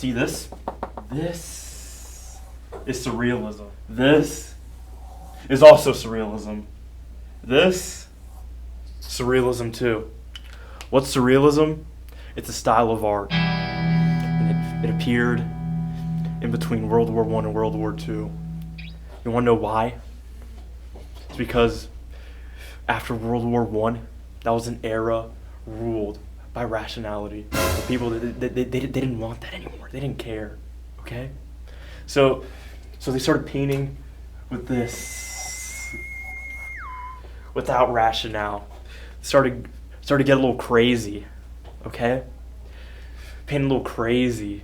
see this? This is surrealism. This is also surrealism. This, surrealism too. What's surrealism? It's a style of art. And it appeared in between World War I and World War II. You want to know why? It's because after World War I, that was an era ruled by rationality. The people, they didn't want that anymore. They didn't care, okay? So they started painting with this, without rationale. Started to get a little crazy, okay? Painting a little crazy.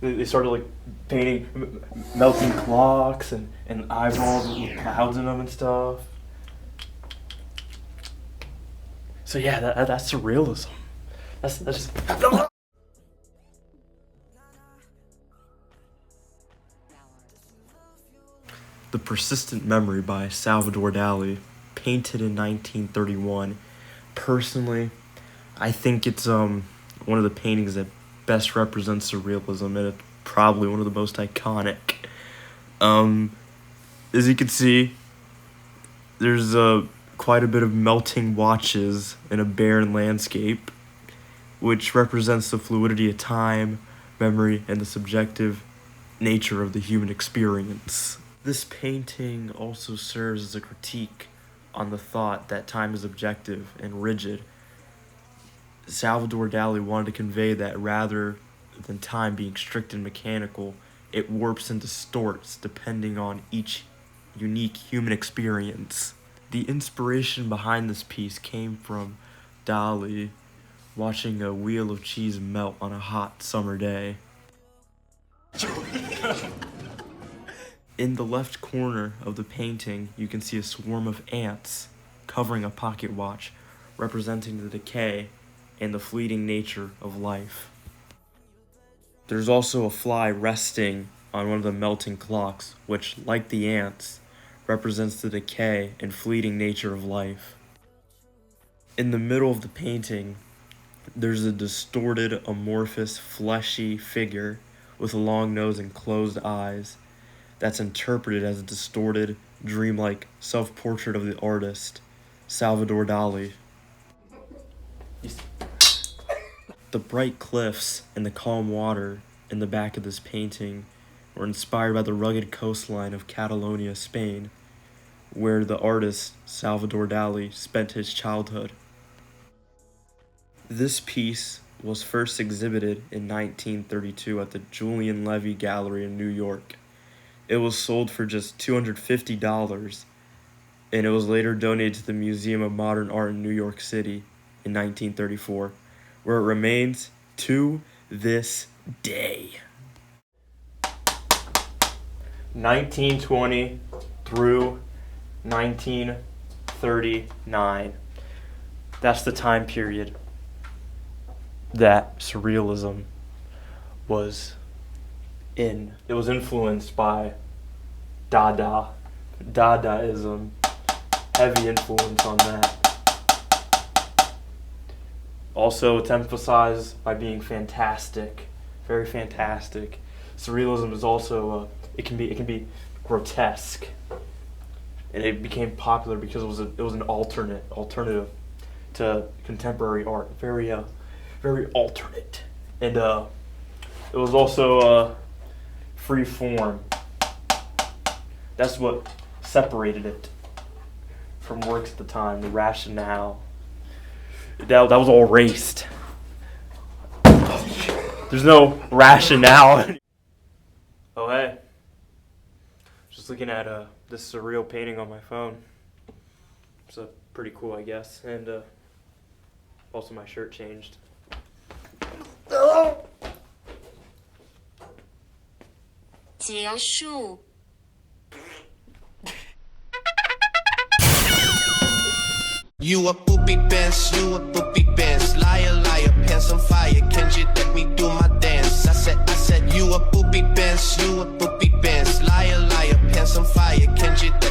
They started like painting melting clocks and eyeballs with clouds in them and stuff. So yeah, that's surrealism. That's just. The Persistent Memory by Salvador Dali, painted in 1931. Personally, I think it's one of the paintings that best represents surrealism, and it's probably one of the most iconic. As you can see, there's quite a bit of melting watches in a barren landscape, which represents the fluidity of time, memory, and the subjective nature of the human experience. This painting also serves as a critique on the thought that time is objective and rigid. Salvador Dali wanted to convey that rather than time being strict and mechanical, it warps and distorts depending on each unique human experience. The inspiration behind this piece came from Dali watching a wheel of cheese melt on a hot summer day. In the left corner of the painting, you can see a swarm of ants covering a pocket watch, representing the decay and the fleeting nature of life. There's also a fly resting on one of the melting clocks, which, like the ants, represents the decay and fleeting nature of life. In the middle of the painting, there's a distorted, amorphous, fleshy figure with a long nose and closed eyes that's interpreted as a distorted, dreamlike self-portrait of the artist, Salvador Dali. The bright cliffs and the calm water in the back of this painting were inspired by the rugged coastline of Catalonia, Spain, where the artist, Salvador Dali, spent his childhood. This piece was first exhibited in 1932 at the Julien Gallery in New York. It was sold for just $250, and it was later donated to the Museum of Modern Art in New York City in 1934, where it remains to this day. 1920 through 1939. That's the time period that surrealism was in. It was influenced by Dadaism. Heavy influence on that. Also, it's emphasized by being fantastic, very fantastic. Surrealism is also it can be grotesque, and it became popular because it was an alternative to contemporary art, very alternate, and it was also free form. That's what separated it from works at the time, the rationale. That was all erased. There's no rationale. Oh hey, just looking at this surreal painting on my phone. It's pretty cool, I guess, and also my shirt changed. You a poopy bench, liar, liar, pants on fire, can't you let me do my dance? I said, you a poopy bench, liar, liar, pants on fire, can't you let